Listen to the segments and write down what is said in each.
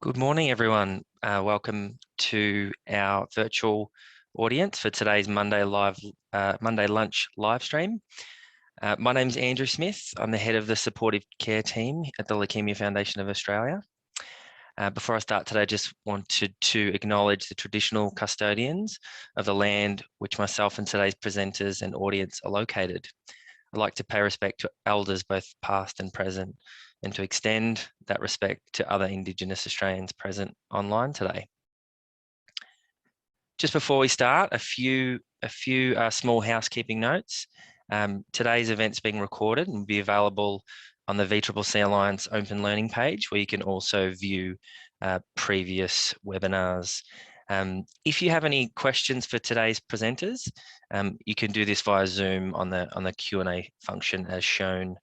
Good morning, everyone. Welcome to our virtual audience for today's Monday lunch live stream. My name is Andrew Smith. I'm the head of the supportive care team at the Leukaemia Foundation of Australia. Before I start today, I just wanted to acknowledge the traditional custodians of the land which myself and today's presenters and audience are located. I'd like to pay respect to elders, both past and present, and to extend that respect to other Indigenous Australians present online today. Just before we start, a few small housekeeping notes. Today's event's being recorded and will be available on the VCCC Alliance Open Learning page, where you can also view previous webinars. If you have any questions for today's presenters, you can do this via Zoom on the Q&A function as shown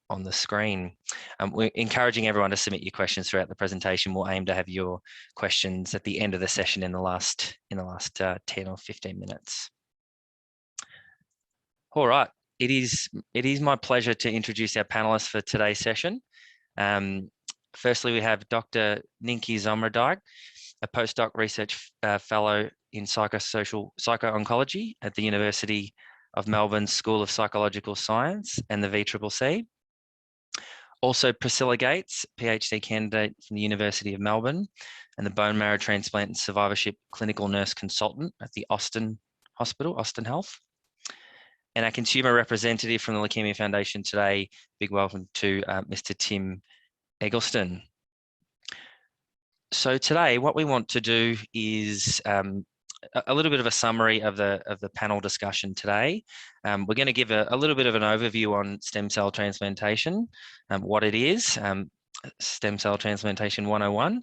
on the screen. We're encouraging everyone to submit your questions throughout the presentation. We'll aim to have your questions at the end of the session in the last 10 or 15 minutes. All right, it is my pleasure to introduce our panelists for today's session. Firstly, we have Dr. Nienke Zomerdijk, a postdoc research fellow in Psycho-Oncology at the University of Melbourne School of Psychological Science and the VCCC. Also, Priscilla Gates, PhD candidate from the University of Melbourne and the bone marrow transplant and survivorship clinical nurse consultant at the Austin Hospital, Austin Health. And our consumer representative from the Leukaemia Foundation today, big welcome to Mr. Tim Eggleston. So today, what we want to do is a little bit of a summary of the panel discussion today. We're going to give a little bit of an overview on stem cell transplantation, what it is, stem cell transplantation 101.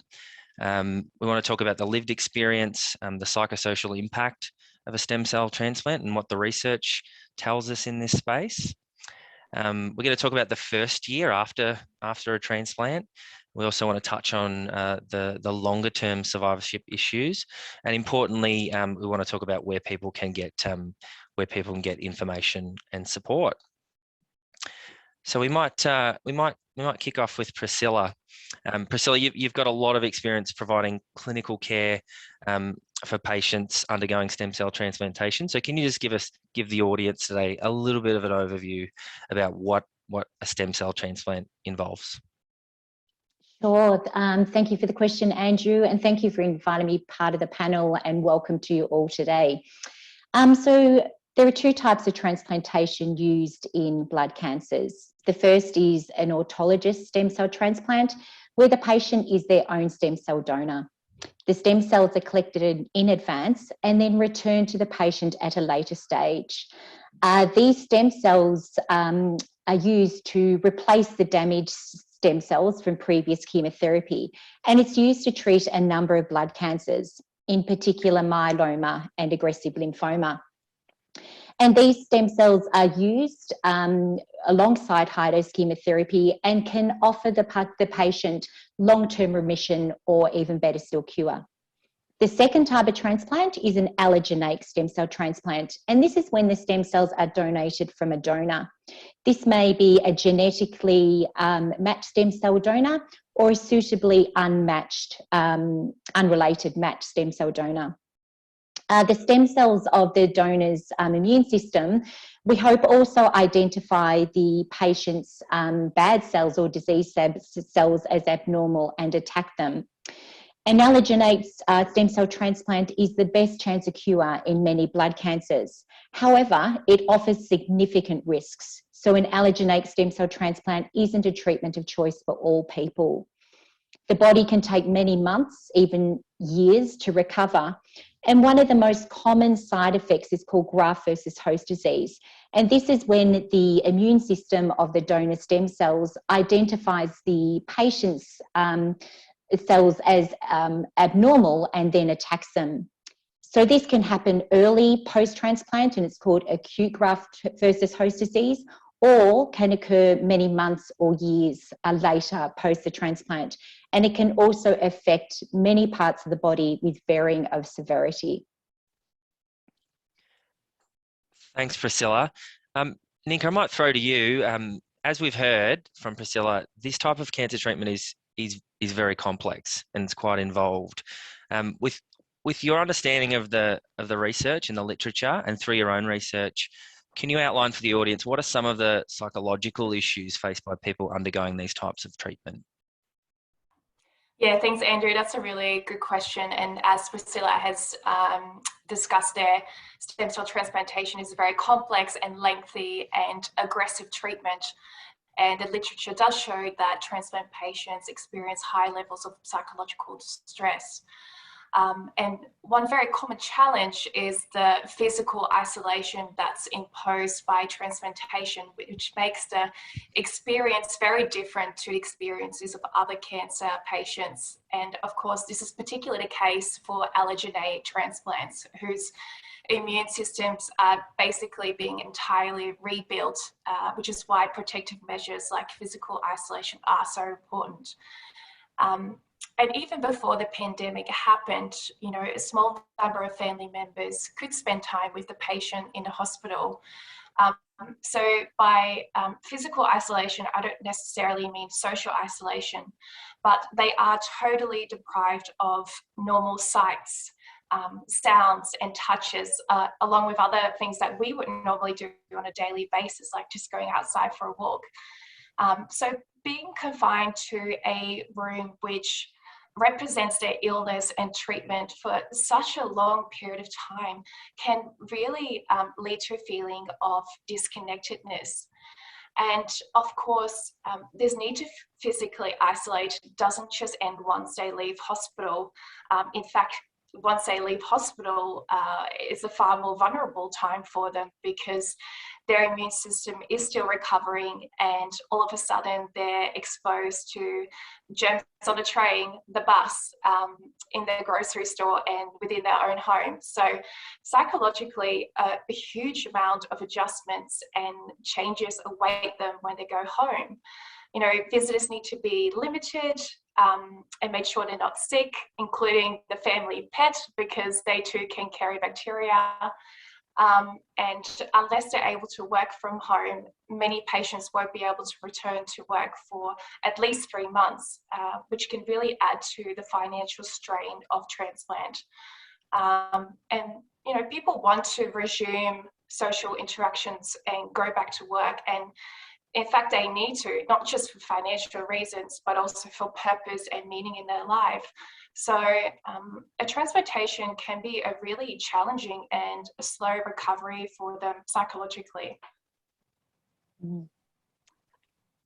We want to talk about the lived experience, the psychosocial impact of a stem cell transplant and what the research tells us in this space. We're going to talk about the first year after a transplant. We also want to touch on the longer term survivorship issues, and importantly, we want to talk about where people can get information and support. So we might kick off with Priscilla. Priscilla, you've got a lot of experience providing clinical care for patients undergoing stem cell transplantation. So can you just give the audience today a little bit of an overview about what a stem cell transplant involves? Sure. Thank you for the question, Andrew, and thank you for inviting me part of the panel, and welcome to you all today. So there are two types of transplantation used in blood cancers. The first is an autologous stem cell transplant, where the patient is their own stem cell donor. The stem cells are collected in advance and then returned to the patient at a later stage. These stem cells are used to replace the damaged stem cells from previous chemotherapy, and it's used to treat a number of blood cancers, in particular myeloma and aggressive lymphoma. And these stem cells are used alongside high-dose chemotherapy and can offer the patient long-term remission or, even better still, cure. The second type of transplant is an allogeneic stem cell transplant, and this is when the stem cells are donated from a donor. This may be a genetically matched stem cell donor or a suitably unmatched, unrelated matched stem cell donor. The stem cells of the donor's immune system, we hope, also identify the patient's bad cells or disease cells as abnormal and attack them. An allogeneic stem cell transplant is the best chance of cure in many blood cancers. However, it offers significant risks. So an allogeneic stem cell transplant isn't a treatment of choice for all people. The body can take many months, even years, to recover. And one of the most common side effects is called graft versus host disease. And this is when the immune system of the donor stem cells identifies the patient's cells as abnormal and then attacks them. So this can happen early post-transplant, and it's called acute graft versus host disease, or can occur many months or years later post the transplant. And it can also affect many parts of the body with varying of severity. Thanks, Priscilla. Nienke, I might throw to you. As we've heard from Priscilla, this type of cancer treatment is very complex and it's quite involved. With your understanding of the research and the literature, and through your own research, can you outline for the audience what are some of the psychological issues faced by people undergoing these types of treatment? Yeah, thanks, Andrew. That's a really good question. And as Priscilla has discussed there, stem cell transplantation is a very complex and lengthy and aggressive treatment. And the literature does show that transplant patients experience high levels of psychological distress. And one very common challenge is the physical isolation that's imposed by transplantation, which makes the experience very different to experiences of other cancer patients. And of course, this is particularly the case for allogeneic transplants, whose immune systems are basically being entirely rebuilt, which is why protective measures like physical isolation are so important. And even before the pandemic happened, you know, a small number of family members could spend time with the patient in the hospital. So by physical isolation, I don't necessarily mean social isolation, but they are totally deprived of normal sights, sounds and touches, along with other things that we would normally do on a daily basis, like just going outside for a walk. So being confined to a room which represents their illness and treatment for such a long period of time can really lead to a feeling of disconnectedness. And of course, this need to physically isolate doesn't just end once they leave hospital. In fact, once they leave hospital, it's a far more vulnerable time for them because their immune system is still recovering, and all of a sudden they're exposed to germs on the train, the bus, in the grocery store, and within their own home. So psychologically, a huge amount of adjustments and changes await them when they go home. You know, visitors need to be limited and make sure they're not sick, including the family pet, because they too can carry bacteria. And unless they're able to work from home, many patients won't be able to return to work for at least 3 months, which can really add to the financial strain of transplant. And, you know, people want to resume social interactions and go back to work. And in fact, they need to, not just for financial reasons, but also for purpose and meaning in their life. So a transplantation can be a really challenging and a slow recovery for them psychologically.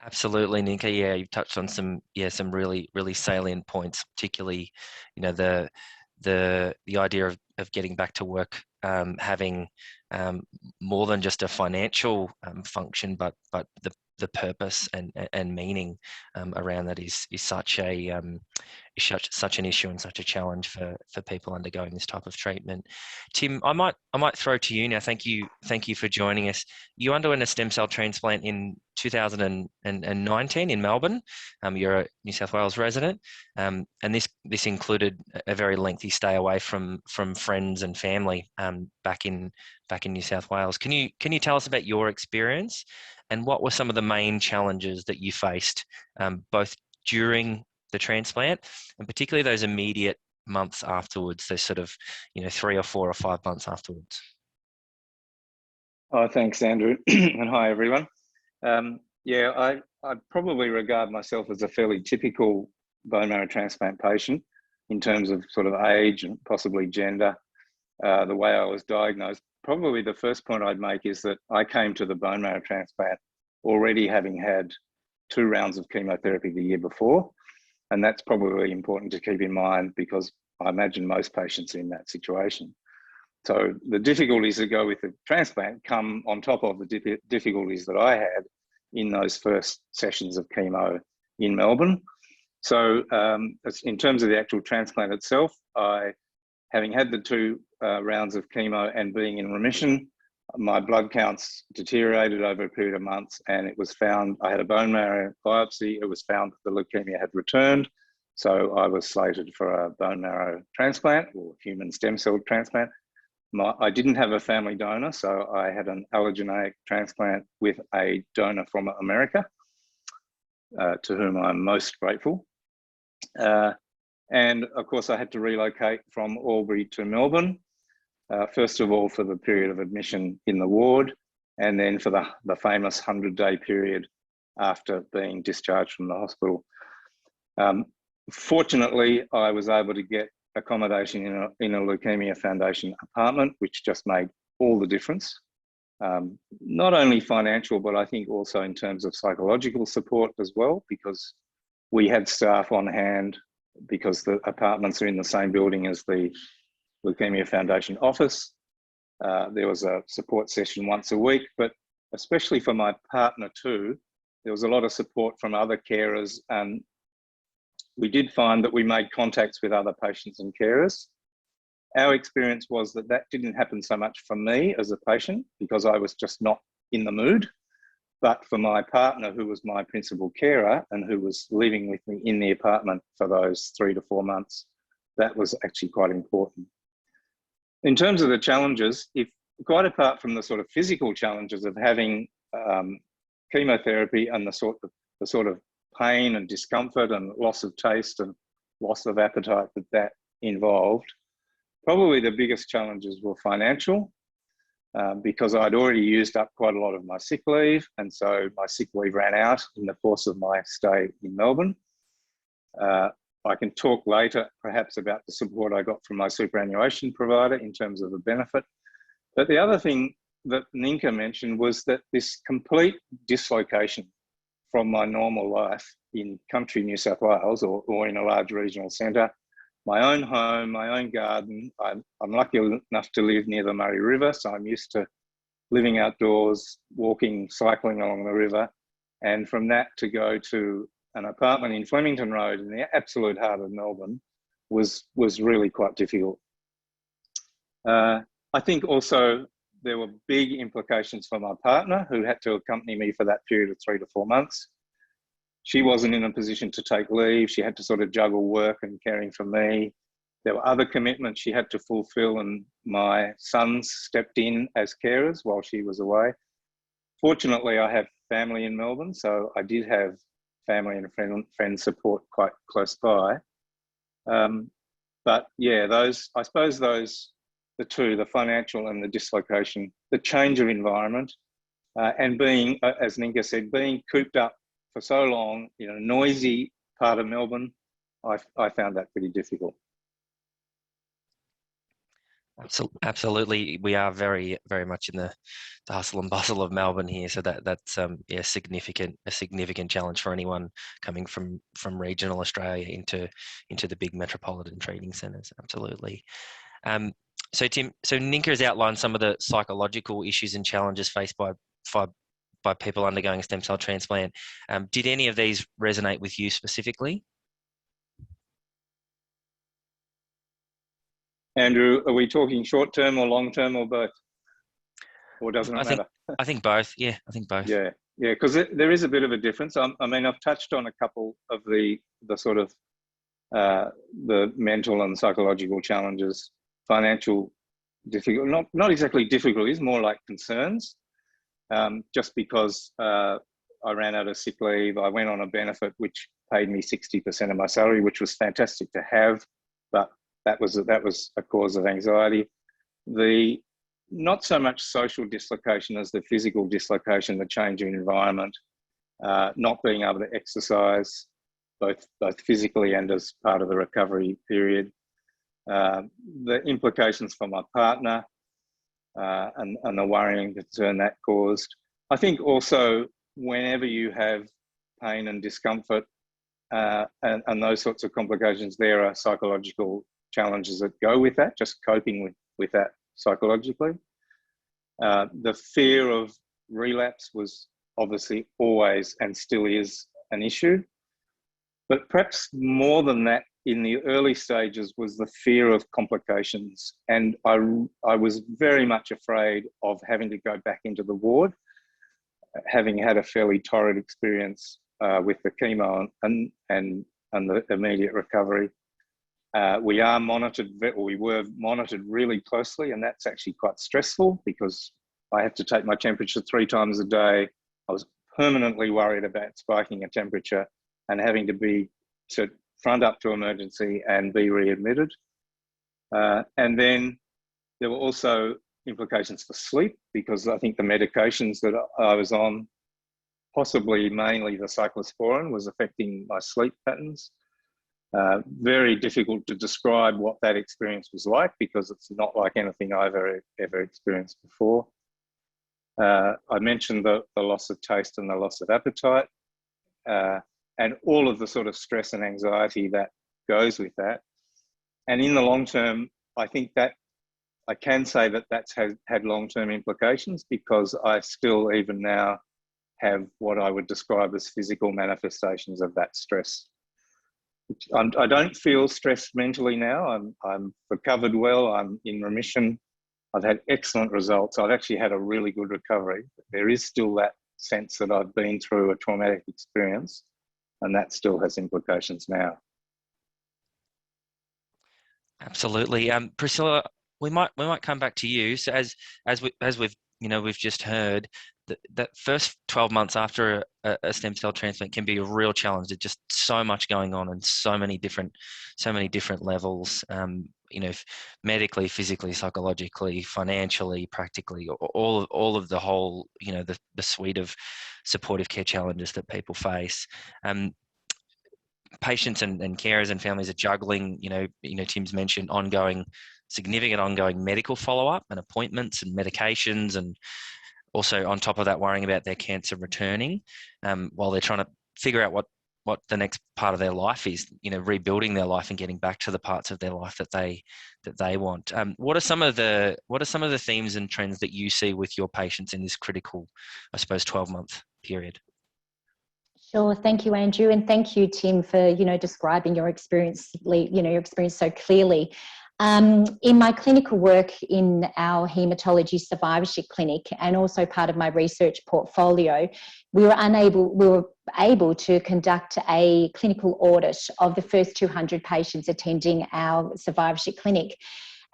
Absolutely, Nienke. Yeah, you've touched on some really salient points, particularly, you know, the idea of getting back to work, having more than just a financial function, but the purpose and meaning around that is such an issue and such a challenge for people undergoing this type of treatment. Tim, I might throw to you now. Thank you for joining us. You underwent a stem cell transplant in 2019 in Melbourne. You're a New South Wales resident, and this included a very lengthy stay away from friends and family back in New South Wales. Can you tell us about your experience and what were some of the main challenges that you faced, both during the transplant and particularly those immediate months afterwards, those sort of, you know, 3 or 4 or 5 months afterwards? Oh, thanks, Andrew. And hi, everyone. Yeah, I probably regard myself as a fairly typical bone marrow transplant patient in terms of sort of age and possibly gender, the way I was diagnosed. Probably the first point I'd make is that I came to the bone marrow transplant already having had 2 rounds of chemotherapy the year before. And that's probably important to keep in mind because I imagine most patients are in that situation. So the difficulties that go with the transplant come on top of the difficulties that I had in those first sessions of chemo in Melbourne. So in terms of the actual transplant itself, having had the 2 rounds of chemo and being in remission, my blood counts deteriorated over a period of months, and it was found, I had a bone marrow biopsy, it was found that the leukemia had returned. So I was slated for a bone marrow transplant or human stem cell transplant. I didn't have a family donor, so I had an allogeneic transplant with a donor from America, to whom I'm most grateful. And of course, I had to relocate from Albury to Melbourne, first of all for the period of admission in the ward, and then for the famous 100-day period after being discharged from the hospital. Fortunately, I was able to get accommodation in a Leukaemia Foundation apartment, which just made all the difference. Not only financial, but I think also in terms of psychological support as well, because we had staff on hand because the apartments are in the same building as the Leukaemia Foundation office. There was a support session once a week, but especially for my partner too, there was a lot of support from other carers, and we did find that we made contacts with other patients and carers. Our experience was that that didn't happen so much for me as a patient because I was just not in the mood, but for my partner, who was my principal carer and who was living with me in the apartment for those 3 to 4 months, that was actually quite important. In terms of the challenges, quite apart from the sort of physical challenges of having chemotherapy and the sort of pain and discomfort and loss of taste and loss of appetite that involved, probably the biggest challenges were financial, because I'd already used up quite a lot of my sick leave, and so my sick leave ran out in the course of my stay in Melbourne. I can talk later perhaps about the support I got from my superannuation provider in terms of the benefit. But the other thing that Nienke mentioned was that this complete dislocation from my normal life in country New South Wales or in a large regional centre, my own home, my own garden. I'm lucky enough to live near the Murray River, so I'm used to living outdoors, walking, cycling along the river. And from that to go to an apartment in Flemington Road in the absolute heart of Melbourne was really quite difficult. I think also there were big implications for my partner, who had to accompany me for that period of 3 to 4 months. She wasn't in a position to take leave. She had to sort of juggle work and caring for me. There were other commitments she had to fulfill, and my sons stepped in as carers while she was away. Fortunately, I have family in Melbourne, so I did have family and friend support quite close by. But yeah, I suppose the two, the financial and the dislocation, the change of environment, and being, as Nienke said, being cooped up for so long in a noisy part of Melbourne, I found that pretty difficult. Absolutely, we are very, very much in the hustle and bustle of Melbourne here, so that's yeah, a significant challenge for anyone coming from regional Australia into the big metropolitan treating centres. Absolutely. So Tim, Nienke has outlined some of the psychological issues and challenges faced by people undergoing a stem cell transplant. Did any of these resonate with you specifically? Andrew, are we talking short term or long term or both? Or doesn't it matter? I think both. Yeah, I think both. Yeah, because there is a bit of a difference. I mean, I've touched on a couple of the sort of the mental and psychological challenges, financial difficult, not exactly difficulties, more like concerns. Just because I ran out of sick leave, I went on a benefit which paid me 60% of my salary, which was fantastic to have, but that was a cause of anxiety. The not so much social dislocation as the physical dislocation, the change in environment, not being able to exercise, both physically and as part of the recovery period. The implications for my partner, and the worrying concern that caused. I think also whenever you have pain and discomfort and those sorts of complications, there are psychological challenges that go with that, just coping with that psychologically. The fear of relapse was obviously always and still is an issue, but perhaps more than that in the early stages was the fear of complications. And I was very much afraid of having to go back into the ward, having had a fairly torrid experience with the chemo and the immediate recovery. We were monitored really closely, and that's actually quite stressful because I have to take my temperature 3 times a day. I was permanently worried about spiking a temperature and having to front up to emergency and be readmitted. And then there were also implications for sleep, because I think the medications that I was on, possibly mainly the cyclosporin, was affecting my sleep patterns. Very difficult to describe what that experience was like, because it's not like anything I've ever experienced before. I mentioned the loss of taste and the loss of appetite, and all of the sort of stress and anxiety that goes with that. And in the long term, I think that I can say that that's had long-term implications, because I still, even now, have what I would describe as physical manifestations of that stress. I don't feel stressed mentally now. I'm recovered well. I'm in remission. I've had excellent results. I've actually had a really good recovery. But there is still that sense that I've been through a traumatic experience, and that still has implications now. Absolutely, Priscilla. We might come back to you. So as we've just heard, that first 12 months after a stem cell transplant can be a real challenge. There's just so much going on and so many different levels. Medically, physically, psychologically, financially, practically, all of the whole, the suite of supportive care challenges that people face. Patients and carers and families are juggling, Tim's mentioned significant ongoing medical follow-up and appointments and medications, and also on top of that worrying about their cancer returning, while they're trying to figure out what the next part of their life is, rebuilding their life and getting back to the parts of their life that they want. What are some of the themes and trends that you see with your patients in this critical, I suppose, 12-month period? Sure. Thank you, Andrew. And thank you, Tim, for, describing your experience so clearly. In my clinical work in our haematology survivorship clinic, and also part of my research portfolio, we were able to conduct a clinical audit of the first 200 patients attending our survivorship clinic.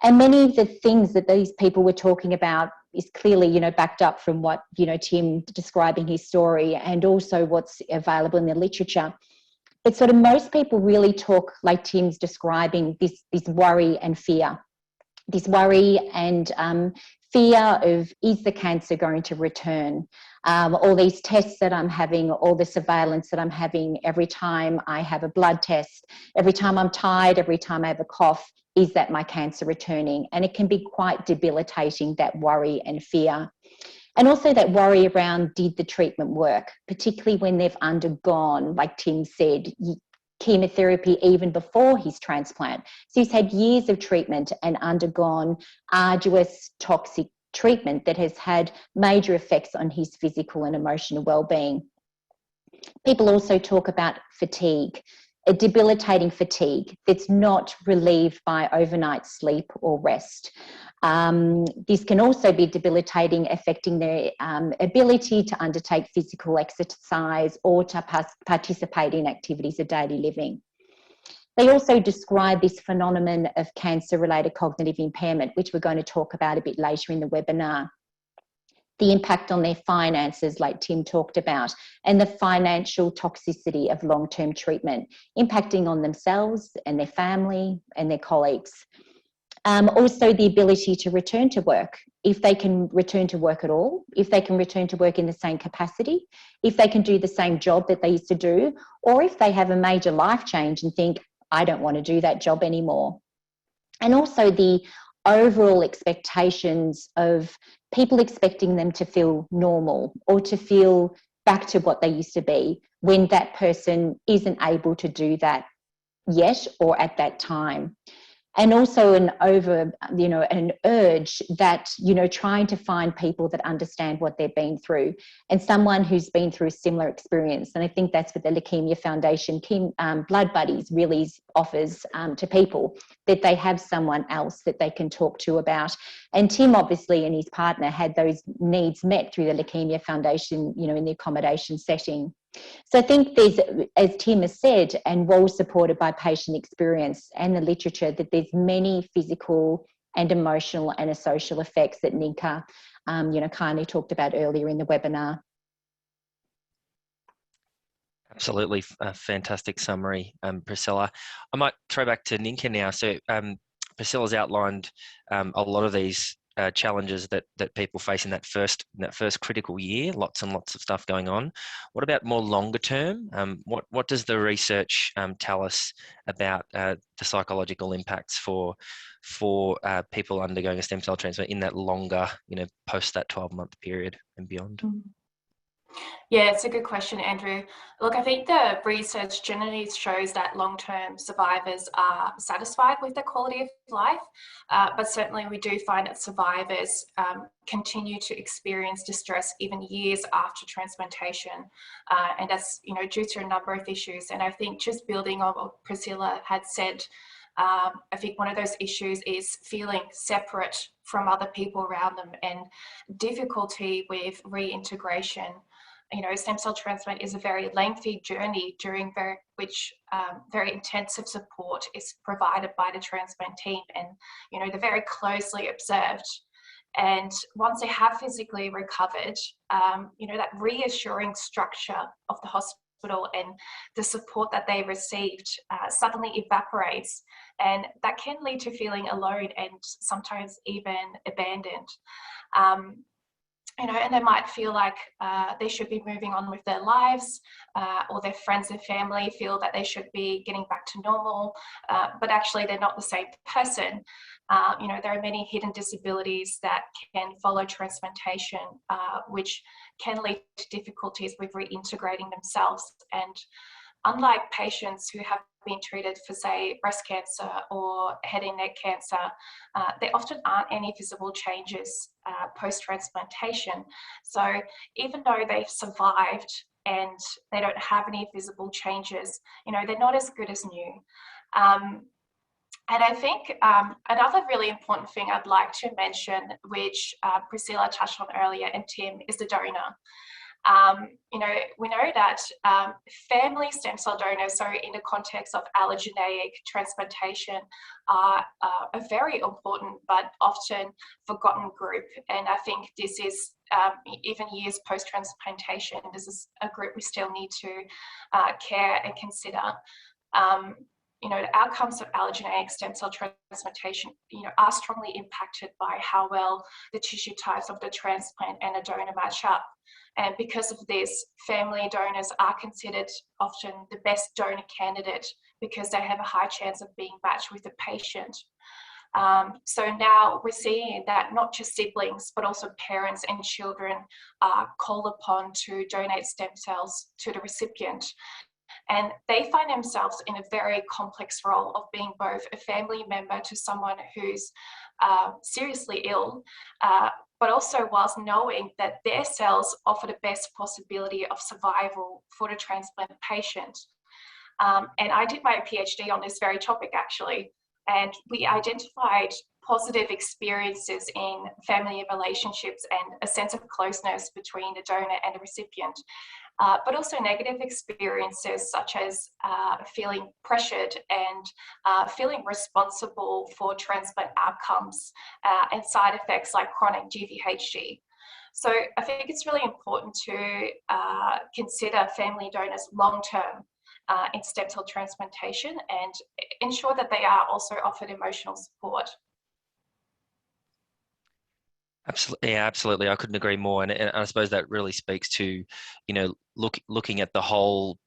And many of the things that these people were talking about is clearly, backed up from what, Tim describing his story, and also what's available in the literature. But sort of most people really talk, like Tim's describing, this worry and fear. This worry and fear of, is the cancer going to return? All these tests that I'm having, all the surveillance that I'm having every time I have a blood test, every time I'm tired, every time I have a cough, is that my cancer returning? And it can be quite debilitating, that worry and fear. And also that worry around, did the treatment work, particularly when they've undergone, like Tim said, chemotherapy even before his transplant. So he's had years of treatment and undergone arduous, toxic treatment that has had major effects on his physical and emotional well-being. People also talk about fatigue, a debilitating fatigue that's not relieved by overnight sleep or rest. This can also be debilitating, affecting their ability to undertake physical exercise or to participate in activities of daily living. They also describe this phenomenon of cancer-related cognitive impairment, which we're going to talk about a bit later in the webinar. The impact on their finances, like Tim talked about, and the financial toxicity of long-term treatment, impacting on themselves and their family and their colleagues. Also the ability to return to work, if they can return to work at all, if they can return to work in the same capacity, if they can do the same job that they used to do, or if they have a major life change and think, I don't want to do that job anymore. And also the overall expectations of people expecting them to feel normal or to feel back to what they used to be, when that person isn't able to do that yet or at that time. And also an urge that, trying to find people that understand what they've been through, and someone who's been through a similar experience. And I think that's what the Leukaemia Foundation Blood Buddies really offers to people, that they have someone else that they can talk to about. And Tim, obviously, and his partner had those needs met through the Leukaemia Foundation, in the accommodation setting. So I think there's, as Tim has said, and well supported by patient experience and the literature, that there's many physical and emotional and social effects that Nienke, kindly talked about earlier in the webinar. Absolutely, a fantastic summary, Priscilla. I might throw back to Nienke now. So Priscilla's outlined a lot of these challenges that people face in that first critical year. Lots and lots of stuff going on. What about more longer term? What does the research tell us about the psychological impacts for people undergoing a stem cell transplant in that longer, post that 12-month period and beyond? Mm-hmm. Yeah, it's a good question, Andrew. Look, I think the research generally shows that long-term survivors are satisfied with their quality of life, but certainly we do find that survivors continue to experience distress even years after transplantation, and that's due to a number of issues. And I think just building on what Priscilla had said, I think one of those issues is feeling separate from other people around them and difficulty with reintegration. Stem cell transplant is a very lengthy journey during which very intensive support is provided by the transplant team, and they're very closely observed. And once they have physically recovered, that reassuring structure of the hospital and the support that they received suddenly evaporates, and that can lead to feeling alone and sometimes even abandoned. And they might feel like they should be moving on with their lives, or their friends and family feel that they should be getting back to normal, but actually they're not the same person. There are many hidden disabilities that can follow transplantation, which can lead to difficulties with reintegrating themselves. And unlike patients who have been treated for, say, breast cancer or head and neck cancer, there often aren't any visible changes post-transplantation. So even though they've survived and they don't have any visible changes, they're not as good as new. And I think another really important thing I'd like to mention, which Priscilla touched on earlier and Tim, is the donor. We know that family stem cell donors, so in the context of allogeneic transplantation, are a very important but often forgotten group. And I think this is, even years post-transplantation, this is a group we still need to care and consider. The outcomes of allogeneic stem cell transplantation, are strongly impacted by how well the tissue types of the transplant and a donor match up. And because of this, family donors are considered often the best donor candidate because they have a high chance of being matched with the patient. So now we're seeing that not just siblings, but also parents and children are called upon to donate stem cells to the recipient. And they find themselves in a very complex role of being both a family member to someone who's seriously ill, but also whilst knowing that their cells offer the best possibility of survival for the transplant patient. And I did my PhD on this very topic, actually, and we identified positive experiences in family relationships and a sense of closeness between the donor and the recipient, but also negative experiences such as feeling pressured and feeling responsible for transplant outcomes and side effects like chronic GVHD. So I think it's really important to consider family donors long-term in stem cell transplantation and ensure that they are also offered emotional support. Absolutely, yeah, absolutely. I couldn't agree more, and I suppose that really speaks to, looking at the whole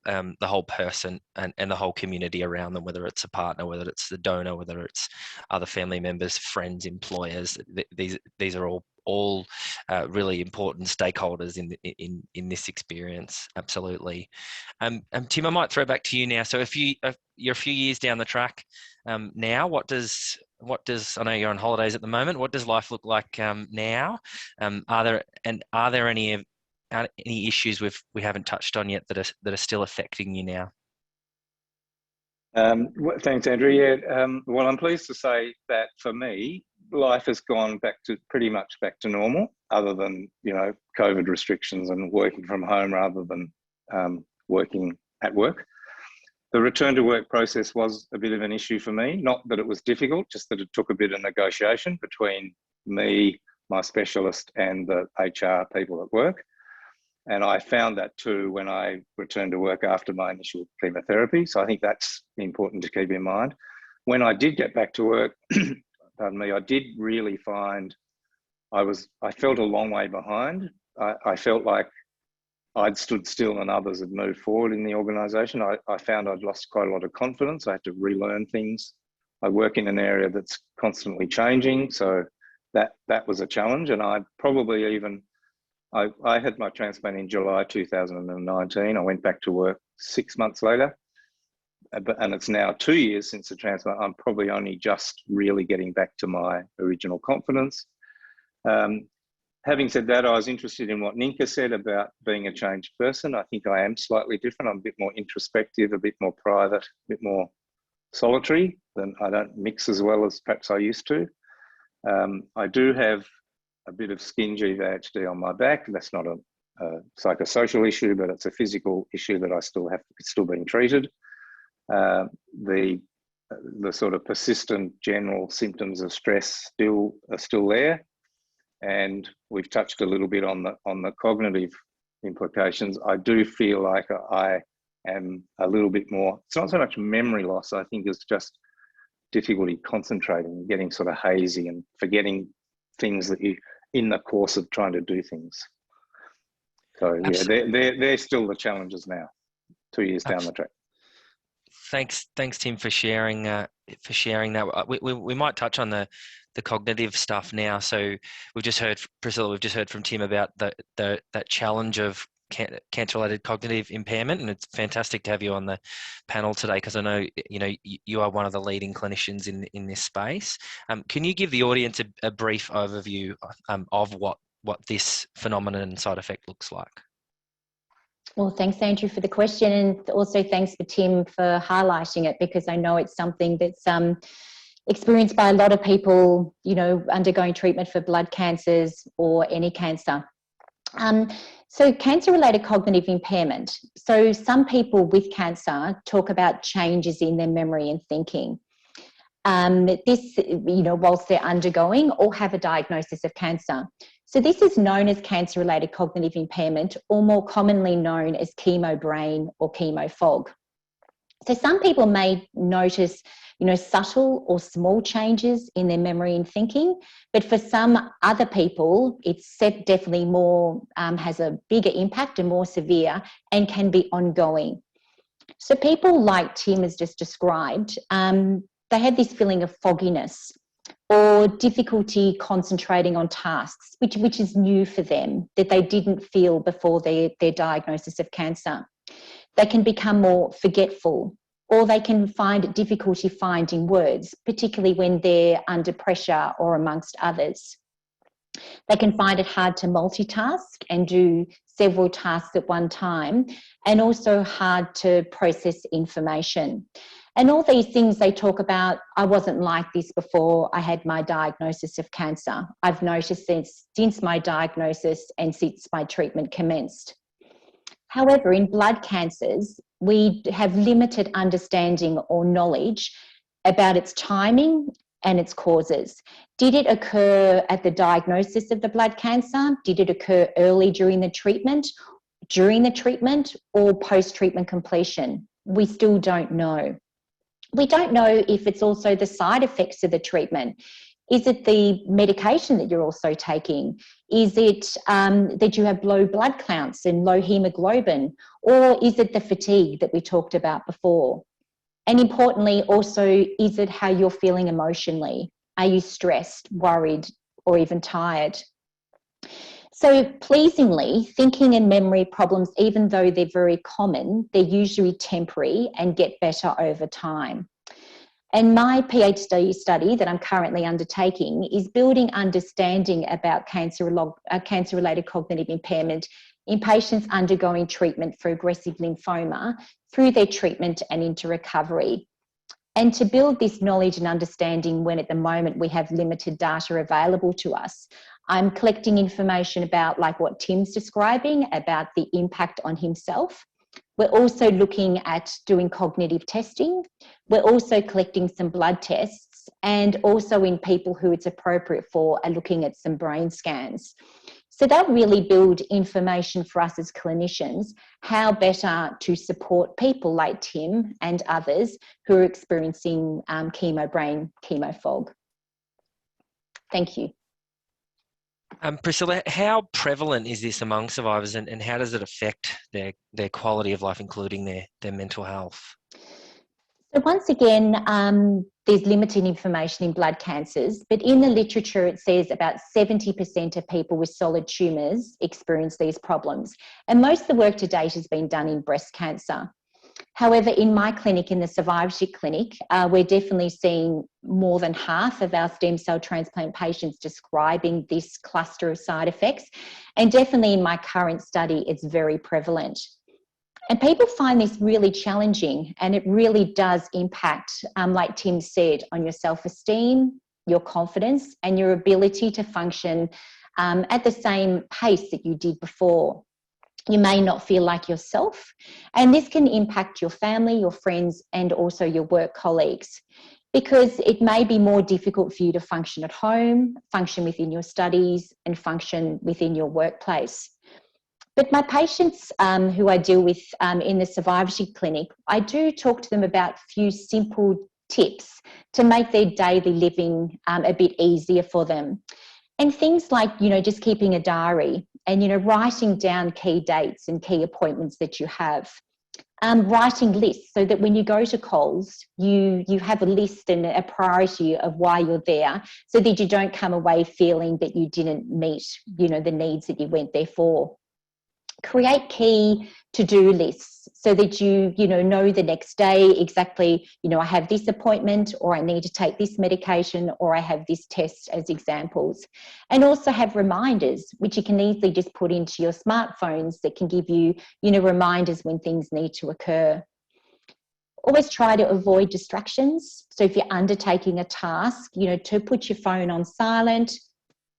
person and the whole community around them, whether it's a partner, whether it's the donor, whether it's other family members, friends, employers. These are all really important stakeholders in this experience. Absolutely. Tim, I might throw back to you now. So if you're a few years down the track now, what does I know you're on holidays at the moment. What does life look like now? Are there any issues we haven't touched on yet that are still affecting you now? Thanks, Andrew. Yeah, well, I'm pleased to say that for me, life has gone pretty much back to normal, other than COVID restrictions and working from home rather than working at work. The return to work process was a bit of an issue for me. Not that it was difficult, just that it took a bit of negotiation between me, my specialist, and the HR people at work. And I found that too when I returned to work after my initial chemotherapy. So I think that's important to keep in mind. When I did get back to work, pardon me, I did really find I felt a long way behind. I felt like I'd stood still and others had moved forward in the organisation. I found I'd lost quite a lot of confidence. I had to relearn things. I work in an area that's constantly changing, so that was a challenge. And I probably even, I had my transplant in July 2019. I went back to work 6 months later, and it's now 2 years since the transplant. I'm probably only just really getting back to my original confidence. Having said that, I was interested in what Nienke said about being a changed person. I think I am slightly different. I'm a bit more introspective, a bit more private, a bit more solitary. I don't mix as well as perhaps I used to. I do have a bit of skin GVHD on my back. That's not a psychosocial issue, but it's a physical issue that I still have. It's still being treated. The sort of persistent general symptoms of stress are still there. And we've touched a little bit on the cognitive implications. I do feel like I am a little bit more, it's not so much memory loss, I think it's just difficulty concentrating, getting sort of hazy and forgetting things that you, in the course of trying to do things. So yeah, they're still the challenges now, 2 years down the track. Thanks, Tim, for sharing that. We might touch on the cognitive stuff now. So we've just heard, Priscilla, we've just heard from Tim about that challenge of cancer-related cognitive impairment, and it's fantastic to have you on the panel today because I know you are one of the leading clinicians in this space. Can you give the audience a brief overview of what this phenomenon and side effect looks like? Well, thanks, Andrew, for the question, and also thanks for Tim for highlighting it, because I know it's something that's experienced by a lot of people, undergoing treatment for blood cancers or any cancer. So cancer-related cognitive impairment. So some people with cancer talk about changes in their memory and thinking. This, whilst they're undergoing or have a diagnosis of cancer. So this is known as cancer-related cognitive impairment, or more commonly known as chemo brain or chemo fog. So some people may notice, subtle or small changes in their memory and thinking, but for some other people, it's definitely more, has a bigger impact and more severe and can be ongoing. So people like Tim has just described, they have this feeling of fogginess or difficulty concentrating on tasks, which is new for them, that they didn't feel before their diagnosis of cancer. They can become more forgetful, or they can find difficulty finding words, particularly when they're under pressure or amongst others. They can find it hard to multitask and do several tasks at one time, and also hard to process information. And all these things they talk about, I wasn't like this before I had my diagnosis of cancer. I've noticed since my diagnosis and since my treatment commenced. However, in blood cancers, we have limited understanding or knowledge about its timing and its causes. Did it occur at the diagnosis of the blood cancer? Did it occur early during the treatment, or post-treatment completion? We still don't know. We don't know if it's also the side effects of the treatment. Is it the medication that you're also taking? Is it that you have low blood counts and low hemoglobin? Or is it the fatigue that we talked about before? And importantly, also, is it how you're feeling emotionally? Are you stressed, worried, or even tired? So pleasingly, thinking and memory problems, even though they're very common, they're usually temporary and get better over time. And my PhD study that I'm currently undertaking is building understanding about cancer-related cognitive impairment in patients undergoing treatment for aggressive lymphoma through their treatment and into recovery. And to build this knowledge and understanding when at the moment we have limited data available to us, I'm collecting information about like what Tim's describing about the impact on himself. We're also looking at doing cognitive testing. We're also collecting some blood tests, and also in people who it's appropriate for are looking at some brain scans. So they'll really build information for us as clinicians, how better to support people like Tim and others who are experiencing chemo brain, chemo fog. Thank you. Priscilla, how prevalent is this among survivors, and how does it affect their quality of life, including their mental health? So once again, there's limited information in blood cancers, but in the literature it says about 70% of people with solid tumours experience these problems. And most of the work to date has been done in breast cancer. However, in my clinic, in the Survivorship clinic, we're definitely seeing more than half of our stem cell transplant patients describing this cluster of side effects. And definitely in my current study, it's very prevalent. And people find this really challenging, and it really does impact, like Tim said, on your self-esteem, your confidence, and your ability to function at the same pace that you did before. You may not feel like yourself, and this can impact your family, your friends, and also your work colleagues, because it may be more difficult for you to function at home, function within your studies, and function within your workplace. But my patients who I deal with in the survivorship clinic, I do talk to them about a few simple tips to make their daily living a bit easier for them. And things like, just keeping a diary and, writing down key dates and key appointments that you have. Writing lists so that when you go to calls, you have a list and a priority of why you're there, so that you don't come away feeling that you didn't meet, the needs that you went there for. Create key to-do lists so that you know the next day exactly, I have this appointment, or I need to take this medication, or I have this test, as examples. And also have reminders, which you can easily just put into your smartphones that can give you, reminders when things need to occur. Always try to avoid distractions. So if you're undertaking a task, to put your phone on silent,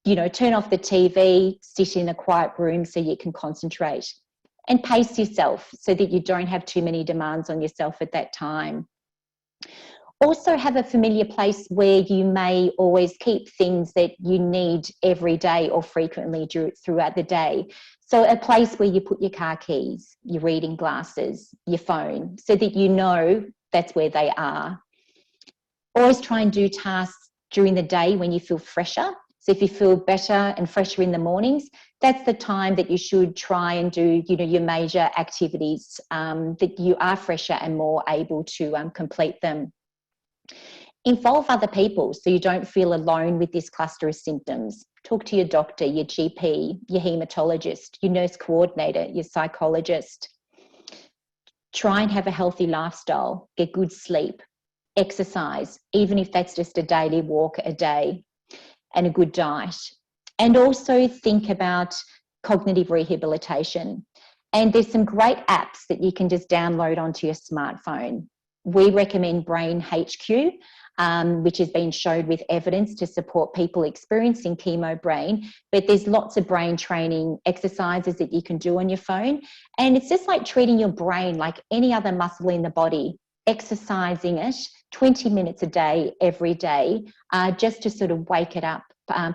turn off the TV, sit in a quiet room so you can concentrate, and pace yourself so that you don't have too many demands on yourself at that time. Also have a familiar place where you may always keep things that you need every day or frequently throughout the day. So a place where you put your car keys, your reading glasses, your phone, so that you know that's where they are. Always try and do tasks during the day when you feel fresher. So if you feel better and fresher in the mornings, that's the time that you should try and do, your major activities, that you are fresher and more able to complete them. Involve other people so you don't feel alone with this cluster of symptoms. Talk to your doctor, your GP, your haematologist, your nurse coordinator, your psychologist. Try and have a healthy lifestyle, get good sleep, exercise, even if that's just a daily walk a day, and a good diet. And also think about cognitive rehabilitation. And there's some great apps that you can just download onto your smartphone. We recommend Brain HQ, which has been shown with evidence to support people experiencing chemo brain, but there's lots of brain training exercises that you can do on your phone. And it's just like treating your brain like any other muscle in the body, exercising it 20 minutes a day, every day, just to sort of wake it up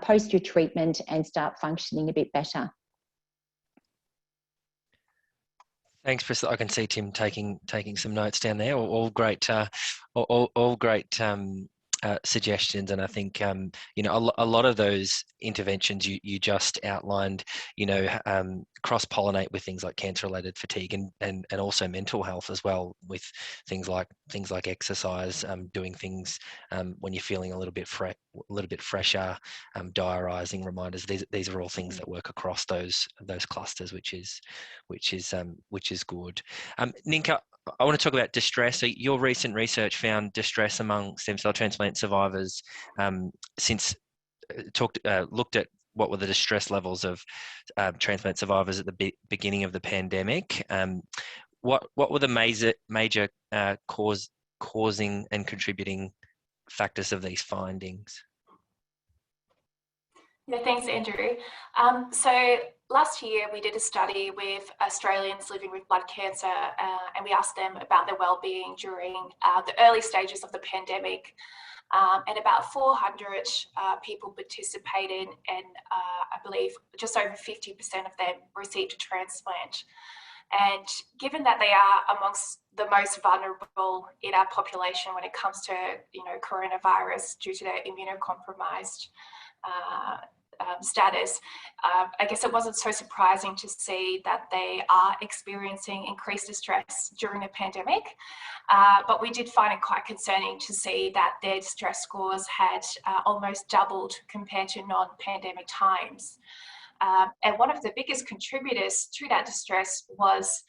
post your treatment and start functioning a bit better. Thanks, Priscilla. I can see Tim taking some notes down there. All great, all great suggestions, and I think a lot of those interventions you just outlined, cross-pollinate with things like cancer-related fatigue and also mental health as well, with things like exercise, doing things when you're feeling a little bit fresher, diarising, reminders. These are all things that work across those clusters, which is good. Nienke, I want to talk about distress. So your recent research found distress among stem cell transplant survivors looked at what were the distress levels of transplant survivors at the beginning of the pandemic. What were the major causing and contributing factors of these findings? Yeah, thanks, Andrew. So last year we did a study with Australians living with blood cancer, and we asked them about their well-being during the early stages of the pandemic. and about 400 people participated, and I believe just over 50% of them received a transplant. And given that they are amongst the most vulnerable in our population when it comes to, coronavirus due to their immunocompromised status, I guess it wasn't so surprising to see that they are experiencing increased distress during the pandemic. But we did find it quite concerning to see that their distress scores had almost doubled compared to non-pandemic times. And one of the biggest contributors to that distress was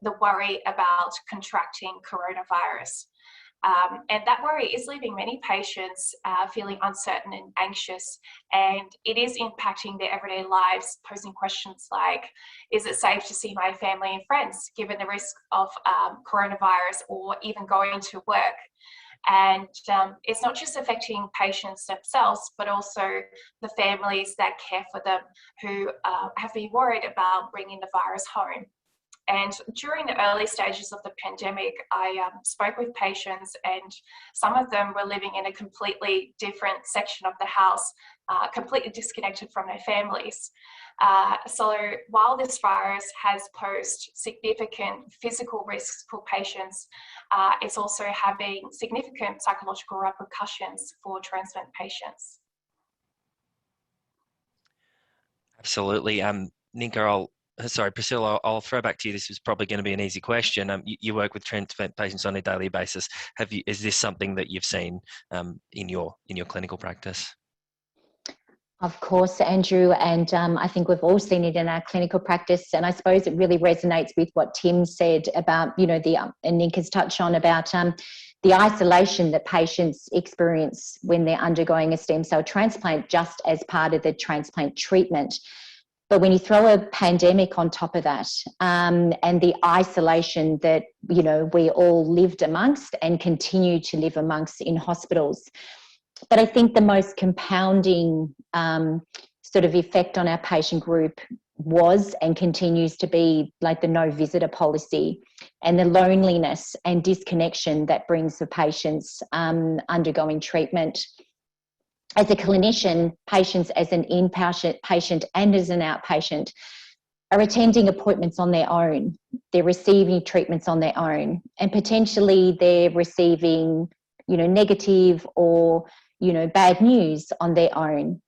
the worry about contracting coronavirus. And that worry is leaving many patients feeling uncertain and anxious, and it is impacting their everyday lives, posing questions like, is it safe to see my family and friends given the risk of coronavirus, or even going to work? And it's not just affecting patients themselves, but also the families that care for them, who have been worried about bringing the virus home. And during the early stages of the pandemic, I spoke with patients, and some of them were living in a completely different section of the house, completely disconnected from their families. So while this virus has posed significant physical risks for patients, it's also having significant psychological repercussions for transplant patients. Absolutely. Nienke, Priscilla, I'll throw back to you. This is probably going to be an easy question. You work with transplant patients on a daily basis. Is this something that you've seen in your clinical practice? Of course, Andrew, and I think we've all seen it in our clinical practice, and I suppose it really resonates with what Tim said about, and Nienke's touched on about the isolation that patients experience when they're undergoing a stem cell transplant, just as part of the transplant treatment. But when you throw a pandemic on top of that, and the isolation that, we all lived amongst and continue to live amongst in hospitals. But I think the most compounding sort of effect on our patient group was and continues to be like the no visitor policy, and the loneliness and disconnection that brings the patients undergoing treatment. As a clinician, patients as an inpatient patient and as an outpatient are attending appointments on their own. They're receiving treatments on their own, and potentially they're receiving, negative or, bad news on their own.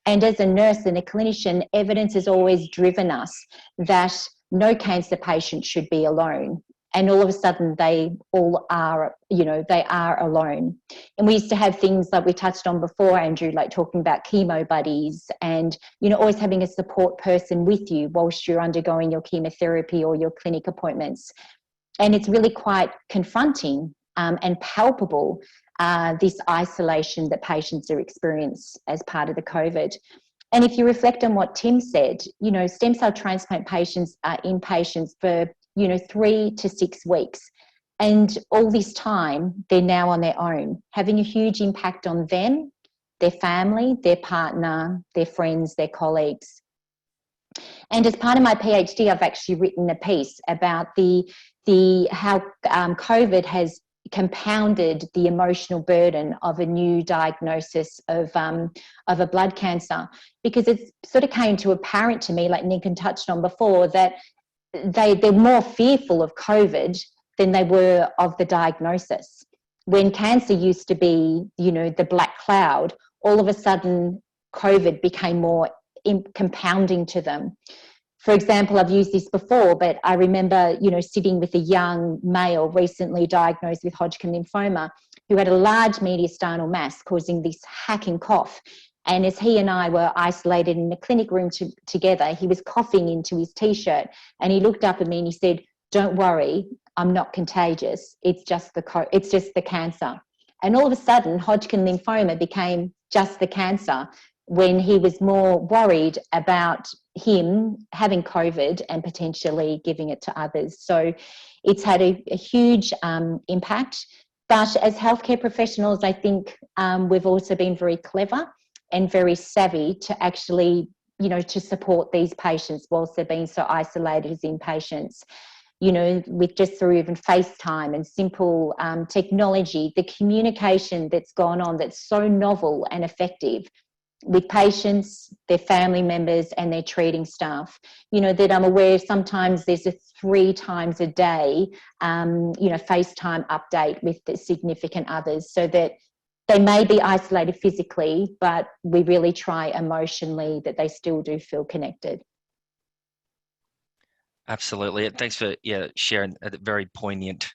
And as a nurse and a clinician, evidence has always driven us that no cancer patient should be alone. And all of a sudden they all are, they are alone. And we used to have things like we touched on before, Andrew, like talking about chemo buddies and, always having a support person with you whilst you're undergoing your chemotherapy or your clinic appointments. And it's really quite confronting and palpable, this isolation that patients are experiencing as part of the COVID. And if you reflect on what Tim said, stem cell transplant patients are inpatients for 3 to 6 weeks. And all this time, they're now on their own, having a huge impact on them, their family, their partner, their friends, their colleagues. And as part of my PhD, I've actually written a piece about how COVID has compounded the emotional burden of a new diagnosis of a blood cancer, because it sort of came to apparent to me, like Nienke touched on before, that they're more fearful of COVID than they were of the diagnosis. When cancer used to be, the black cloud, all of a sudden COVID became more compounding to them. For example, I've used this before, but I remember, sitting with a young male recently diagnosed with Hodgkin lymphoma who had a large mediastinal mass causing this hacking cough. And as he and I were isolated in a clinic room together, he was coughing into his T-shirt, and he looked up at me and he said, "Don't worry, I'm not contagious. It's just the cancer." And all of a sudden, Hodgkin lymphoma became just the cancer, when he was more worried about him having COVID and potentially giving it to others. So it's had a huge impact. But as healthcare professionals, I think we've also been very clever and very savvy to actually, to support these patients whilst they're being so isolated as inpatients. you know, with just through even FaceTime and simple technology, the communication that's gone on that's so novel and effective with patients, their family members and their treating staff, you know, that I'm aware sometimes there's a 3 times a day, you know, FaceTime update with the significant others, so that they may be isolated physically, but we really try emotionally that they still do feel connected. Absolutely. Thanks for sharing a very poignant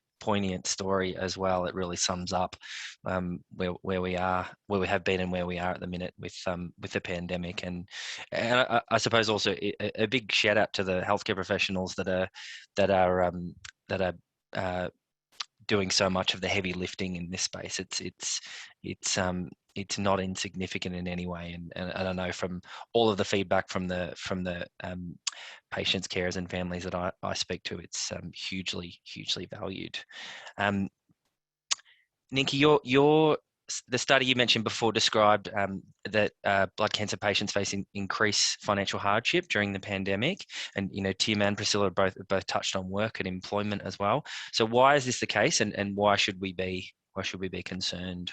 story as well. It really sums up where we are, where we have been, and where we are at the minute with the pandemic. And I suppose also a big shout out to the healthcare professionals that are doing so much of the heavy lifting in this space. It's not insignificant in any way, and I know from all of the feedback from the patients, carers, and families that I speak to, it's hugely valued. Nienke, the study you mentioned before described that blood cancer patients facing increased financial hardship during the pandemic, and you know, Tim and Priscilla both touched on work and employment as well. So why is this the case, and why should we be concerned?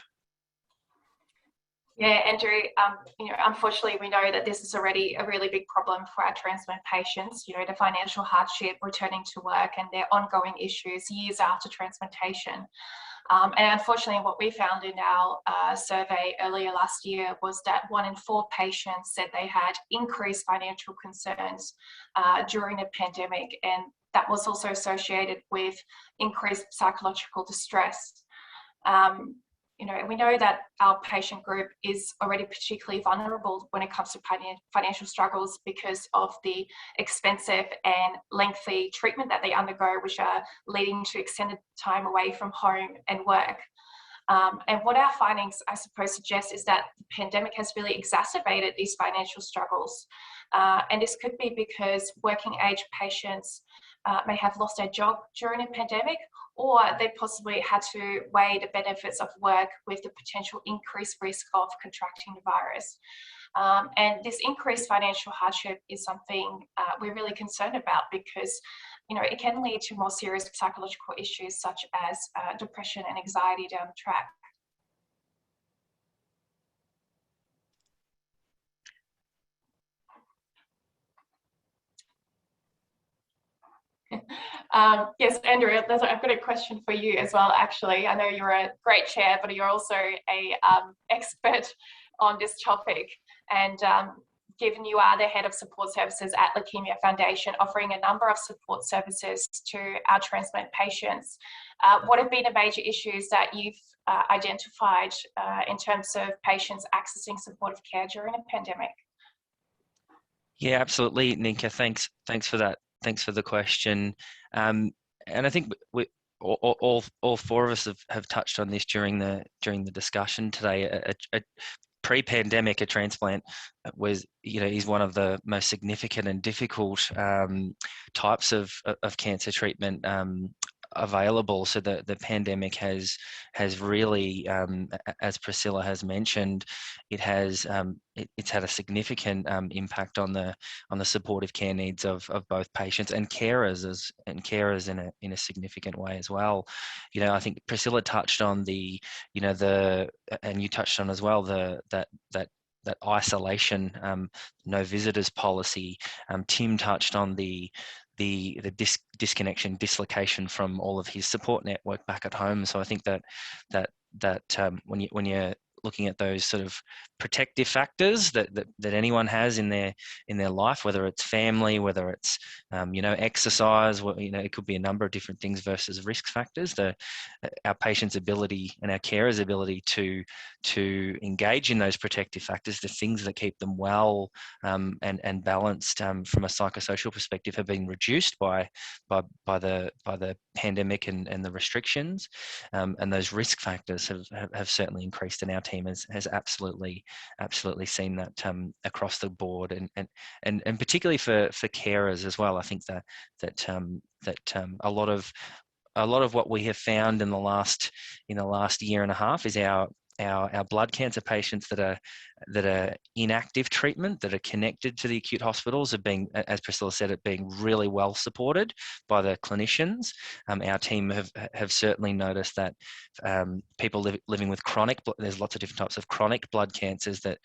Yeah, Andrew, you know, unfortunately, we know that this is already a really big problem for our transplant patients, you know, the financial hardship, returning to work, and their ongoing issues years after transplantation. And unfortunately, what we found in our survey earlier last year was that 1 in 4 patients said they had increased financial concerns during the pandemic, and that was also associated with increased psychological distress. You know, we know that our patient group is already particularly vulnerable when it comes to financial struggles because of the expensive and lengthy treatment that they undergo, which are leading to extended time away from home and work. And what our findings, I suppose, suggest is that the pandemic has really exacerbated these financial struggles. And this could be because working age patients may have lost their job during a pandemic, or they possibly had to weigh the benefits of work with the potential increased risk of contracting the virus. And this increased financial hardship is something we're really concerned about, because you know, it can lead to more serious psychological issues such as depression and anxiety down the track. Yes, Andrew, I've got a question for you as well, actually. I know you're a great chair, but you're also a expert on this topic. And given you are the head of support services at Leukaemia Foundation, offering a number of support services to our transplant patients, what have been the major issues that you've identified in terms of patients accessing supportive care during a pandemic? Yeah, absolutely, Nienke. Thanks for that. Thanks for the question. And I think all 4 of us have touched on this during the discussion today. Pre-pandemic, a transplant is one of the most significant and difficult types of cancer treatment available. So the pandemic has really, as Priscilla has mentioned, it's had a significant impact on the supportive care needs of both patients and carers in a significant way as well. You know, I think Priscilla touched on and you touched on as well that isolation, no visitors policy. Tim touched on the dislocation from all of his support network back at home. So I think that when you're looking at those sort of protective factors that anyone has in their life, whether it's family, whether it's exercise, it could be a number of different things versus risk factors. Our patients' ability and our carers' ability to engage in those protective factors, the things that keep them well and balanced from a psychosocial perspective, have been reduced by the pandemic and the restrictions, and those risk factors have certainly increased, and our team has absolutely seen that across the board, and particularly for carers as well. I think that a lot of what we have found in the last year and a half is our our blood cancer patients that are in active treatment, that are connected to the acute hospitals, are being, as Priscilla said, being really well supported by the clinicians. Our team have certainly noticed that people living with chronic, there's lots of different types of chronic blood cancers that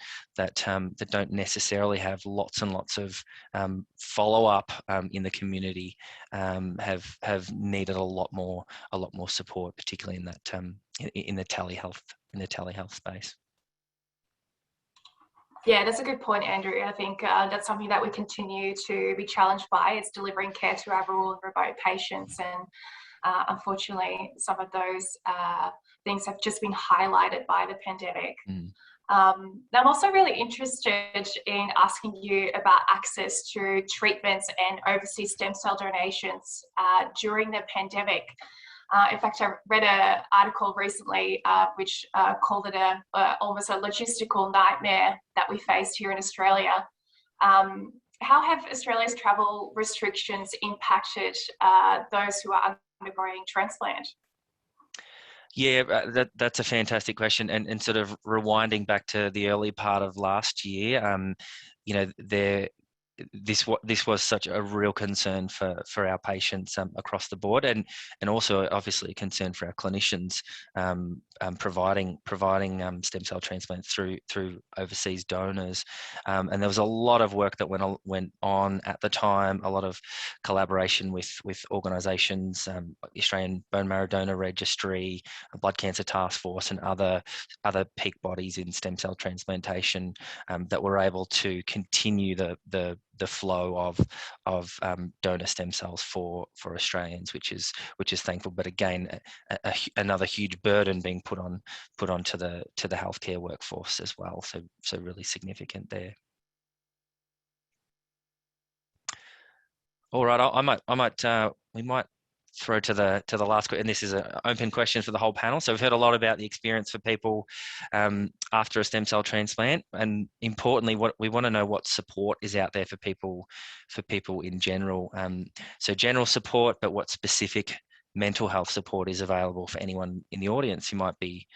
don't necessarily have lots and lots of follow up in the community, have needed a lot more support, particularly in that in the telehealth space. Yeah, that's a good point, Andrew. I think that's something that we continue to be challenged by. It's delivering care to our rural and remote patients, and unfortunately, some of those things have just been highlighted by the pandemic. I'm also really interested in asking you about access to treatments and overseas stem cell donations during the pandemic. In fact, I read an article recently which called it almost a logistical nightmare that we faced here in Australia. How have Australia's travel restrictions impacted those who are undergoing transplant? Yeah, that's a fantastic question, and sort of rewinding back to the early part of last year, you know, this was such a real concern for our patients across the board, and also obviously a concern for our clinicians, providing stem cell transplants through overseas donors, and there was a lot of work that went on at the time, a lot of collaboration with organisations, Australian Bone Marrow Donor Registry, Blood Cancer Task Force, and other peak bodies in stem cell transplantation, that were able to continue the flow of donor stem cells for Australians, which is thankful. But again, another huge burden being put onto the healthcare workforce as well. So really significant there. All right, we might throw to the last question, and this is an open question for the whole panel. So we've heard a lot about the experience for people after a stem cell transplant, and importantly, what we want to know, what support is out there for people in general. So general support, but what specific mental health support is available for anyone in the audience who might be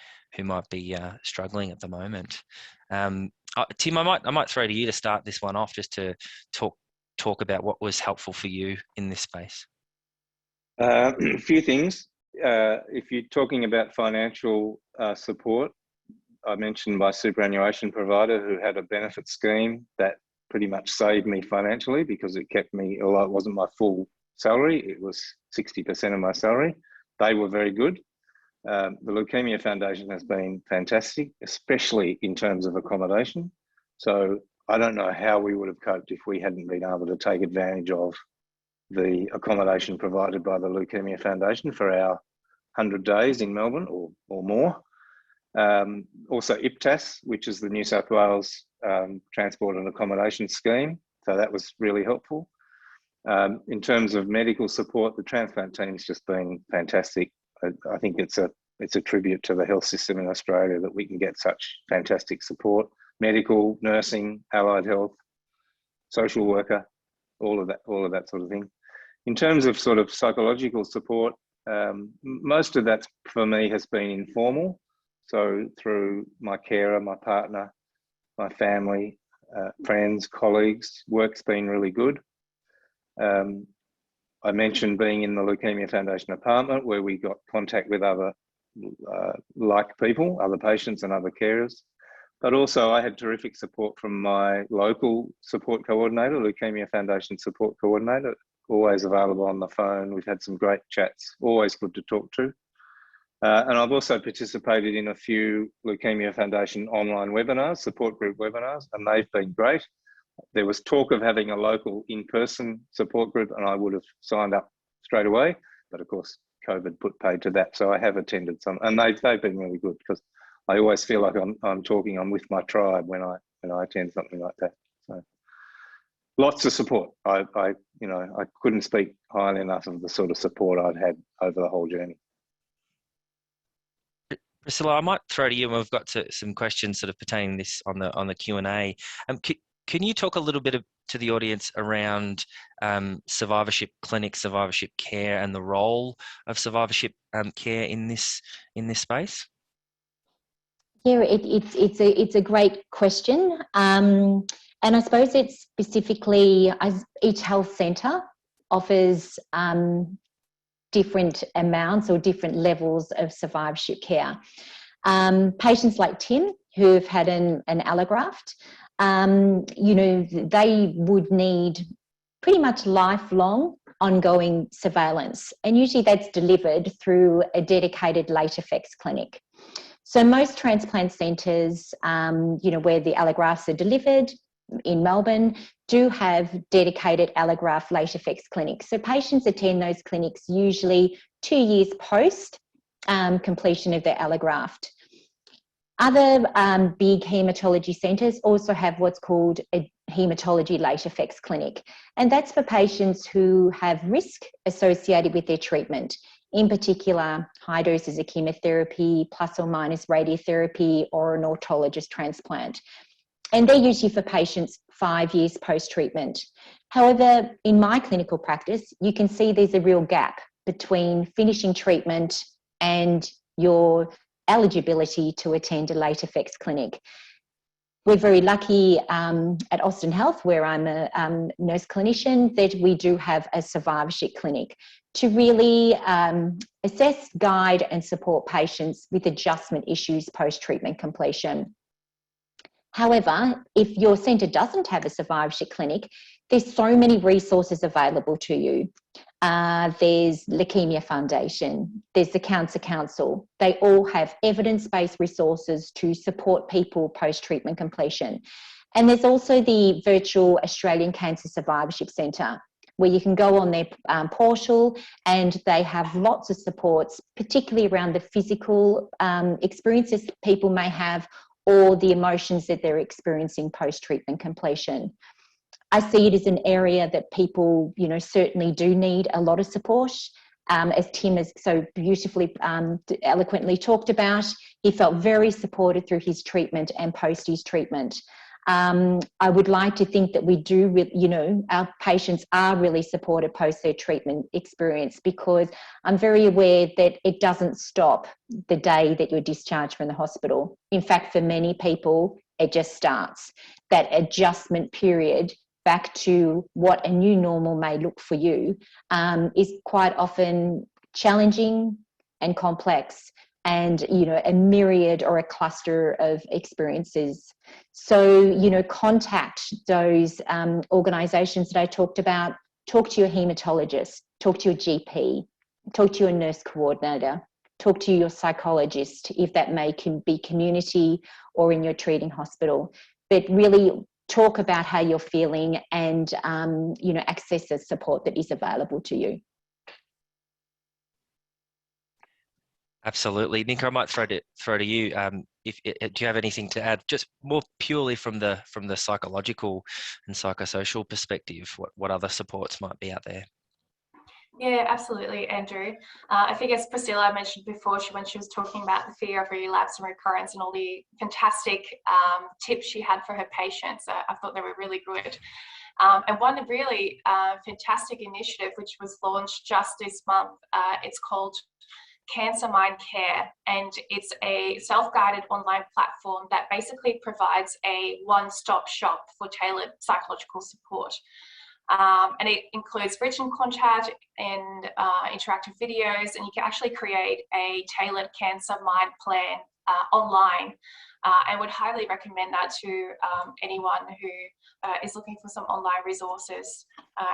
struggling at the moment. Tim, I might throw to you to start this one off, just to talk about what was helpful for you in this space. A few things. If you're talking about financial support, I mentioned my superannuation provider, who had a benefit scheme that pretty much saved me financially, because it kept me, although it wasn't my full salary, it was 60% of my salary. They were very good. The Leukaemia Foundation has been fantastic, especially in terms of accommodation. So I don't know how we would have coped if we hadn't been able to take advantage of the accommodation provided by the Leukaemia Foundation for our 100 days in Melbourne or more. Also IPTAS, which is the New South Wales Transport and Accommodation Scheme. So that was really helpful. In terms of medical support, the transplant team's just been fantastic. I think it's a tribute to the health system in Australia that we can get such fantastic support. Medical, nursing, allied health, social worker, all of that sort of thing. In terms of sort of psychological support, most of that for me has been informal. So through my carer, my partner, my family, friends, colleagues, work's been really good. I mentioned being in the Leukaemia Foundation apartment, where we got contact with other like people, other patients and other carers. But also I had terrific support from my local support coordinator, Leukaemia Foundation support coordinator, always available on the phone. We've had some great chats, always good to talk to. And I've also participated in a few Leukaemia Foundation online webinars, support group webinars, and they've been great. There was talk of having a local in-person support group, and I would have signed up straight away. But of course, COVID put paid to that. So I have attended some, and they've been really good, because I always feel like I'm with my tribe when I attend something like that. So lots of support. I couldn't speak highly enough of the sort of support I'd had over the whole journey. Priscilla, I might throw to you, and we've got some questions sort of pertaining this on the Q&A. Can you talk a little bit to the audience around survivorship clinic, survivorship care, and the role of survivorship care in this space? Yeah, it's a great question, and I suppose it's specifically as each health centre offers different amounts or different levels of survivorship care. Patients like Tim, who've had an allograft, you know, they would need pretty much lifelong ongoing surveillance, and usually that's delivered through a dedicated late effects clinic. So most transplant centres, you know, where the allografts are delivered in Melbourne, do have dedicated allograft late effects clinics. So patients attend those clinics usually 2 years post completion of their allograft. Other big haematology centres also have what's called a haematology late effects clinic, and that's for patients who have risk associated with their treatment, in particular high doses of chemotherapy, plus or minus radiotherapy, or an autologous transplant. And they're usually for patients 5 years post-treatment. However, in my clinical practice, you can see there's a real gap between finishing treatment and your eligibility to attend a late effects clinic. We're very lucky at Austin Health, where I'm a nurse clinician, that we do have a survivorship clinic to really assess, guide and support patients with adjustment issues post-treatment completion. However, if your centre doesn't have a survivorship clinic, there's so many resources available to you. There's Leukaemia Foundation, there's the Cancer Council. They all have evidence-based resources to support people post-treatment completion. And there's also the virtual Australian Cancer Survivorship Centre, where you can go on their portal, and they have lots of supports, particularly around the physical experiences people may have, or the emotions that they're experiencing post-treatment completion. I see it as an area that people, you know, certainly do need a lot of support. As Tim has so beautifully, eloquently talked about, he felt very supported through his treatment and post his treatment. I would like to think that we do, you know, our patients are really supported post their treatment experience, because I'm very aware that it doesn't stop the day that you're discharged from the hospital. In fact, for many people, it just starts. That adjustment period back to what a new normal may look for you is quite often challenging and complex, and, you know, a myriad or a cluster of experiences. So, you know, contact those organisations that I talked about. Talk to your haematologist, talk to your GP, talk to your nurse coordinator, talk to your psychologist, if that may be community or in your treating hospital. But really talk about how you're feeling and, you know, access the support that is available to you. Absolutely. Nienke, I might throw to you. Do you have anything to add, just more purely from the psychological and psychosocial perspective, what other supports might be out there? Yeah, absolutely, Andrew. I think, as Priscilla mentioned before, when she was talking about the fear of relapse and recurrence and all the fantastic tips she had for her patients, I thought they were really good. And one really fantastic initiative which was launched just this month, it's called Cancer Mind Care, and it's a self-guided online platform that basically provides a one-stop shop for tailored psychological support. And it includes written content and interactive videos, and you can actually create a tailored cancer mind plan online, and would highly recommend that to anyone who is looking for some online resources.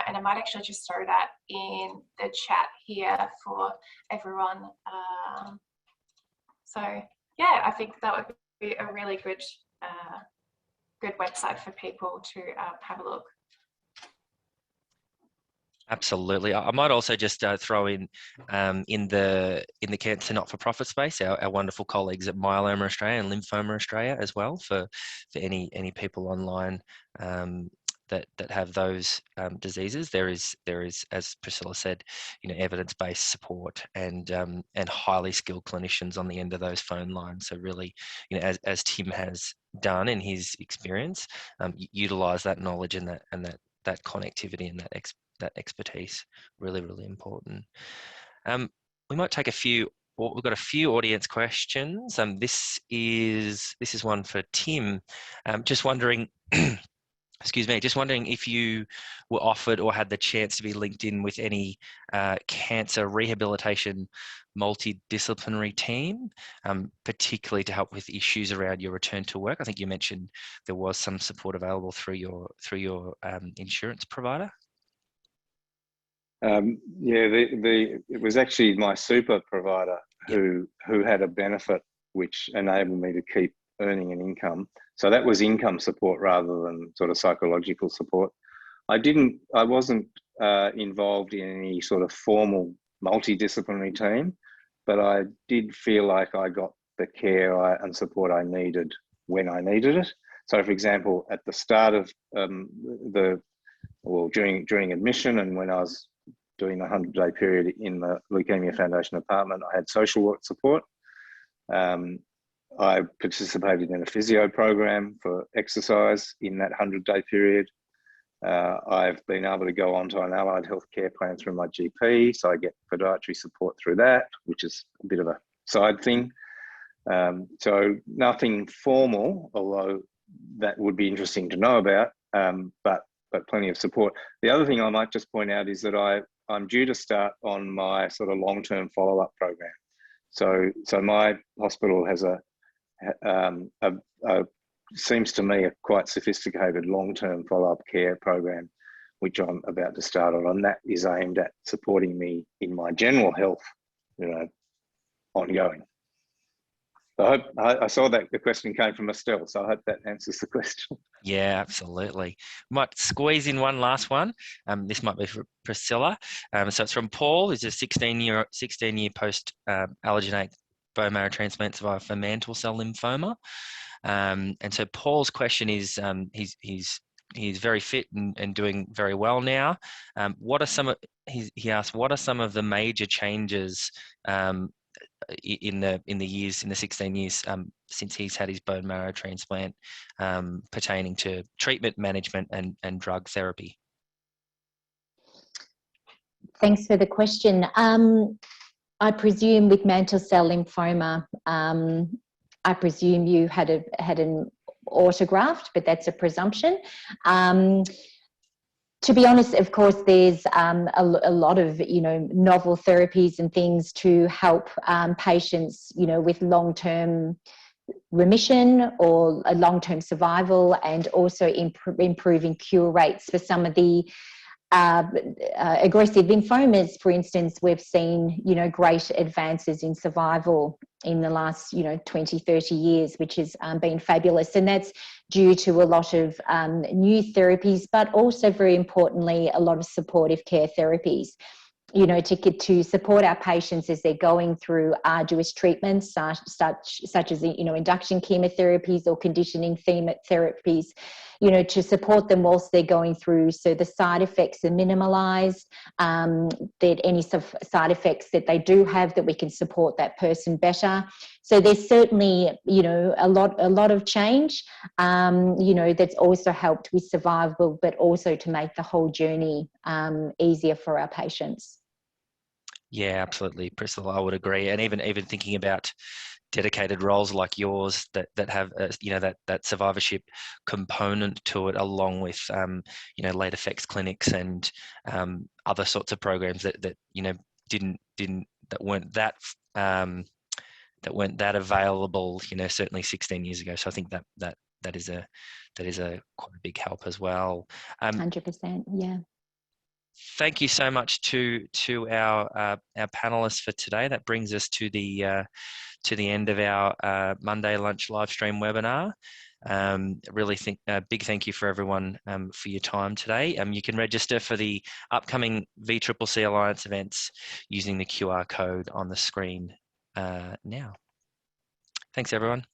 And I might actually just throw that in the chat here for everyone. So yeah, I think that would be a really good website for people to have a look. Absolutely. I might also just throw in the cancer not-for-profit space, our wonderful colleagues at Myeloma Australia and Lymphoma Australia as well, for any people online that have those diseases. There is, as Priscilla said, you know, evidence-based support and highly skilled clinicians on the end of those phone lines. So really, you know, as Tim has done in his experience, utilize that knowledge and that connectivity and that expertise. Really, really important. We might take a few we've got a few audience questions. This is one for Tim. Just wondering, excuse me, just wondering if you were offered or had the chance to be linked in with any cancer rehabilitation multidisciplinary team, particularly to help with issues around your return to work. I think you mentioned there was some support available through your insurance provider. Yeah, it was actually my super provider who had a benefit which enabled me to keep earning an income. So that was income support rather than sort of psychological support. I wasn't involved in any sort of formal multidisciplinary team, but I did feel like I got the care and support I needed when I needed it. So, for example, at the start of during admission and when I was doing the 100-day period in the Leukaemia Foundation apartment, I had social work support. I participated in a physio program for exercise in that 100-day period. I've been able to go onto an allied health care plan through my GP, so I get podiatry support through that, which is a bit of a side thing. So nothing formal, although that would be interesting to know about, but plenty of support. The other thing I might just point out is that I'm due to start on my sort of long-term follow-up program. So my hospital has seems to me a quite sophisticated long-term follow-up care program, which I'm about to start on, and that is aimed at supporting me in my general health, ongoing. So I saw that the question came from Estelle, so I hope that answers the question. Yeah, absolutely. Might squeeze in one last one. This might be for Priscilla. So it's from Paul, who's a 16-year post allogeneic bone marrow transplant survivor for mantle cell lymphoma. And so Paul's question is, he's very fit and doing very well now. He asked, what are some of the major changes in the 16 years since he's had his bone marrow transplant, pertaining to treatment, management, and drug therapy? Thanks for the question. I presume with mantle cell lymphoma, I presume you had an autograft, but that's a presumption. To be honest, of course, there's a lot of novel therapies and things to help patients with long-term remission or a long-term survival, and also improving cure rates for some of the aggressive lymphomas. For instance, we've seen great advances in survival in the last 20, 30 years, which has been fabulous, and that's due to a lot of new therapies, but also very importantly a lot of supportive care therapies, to support our patients as they're going through arduous treatments such as induction chemotherapies or conditioning therapies, to support them whilst they're going through, so the side effects are minimalised, that any side effects that they do have, that we can support that person better. So there's certainly a lot of change that's also helped with survival, but also to make the whole journey easier for our patients. Yeah, absolutely, Priscilla, I would agree. And even thinking about dedicated roles like yours that have that survivorship component to it, along with late effects clinics and other sorts of programs that weren't that available, certainly 16 years ago. So I think that is a quite a big help as well. 100%, yeah. Thank you so much to our panelists for today. That brings us to the end of our Monday lunch live stream webinar. Really big thank you for everyone for your time today. You can register for the upcoming VCCC Alliance events using the QR code on the screen now. Thanks, everyone.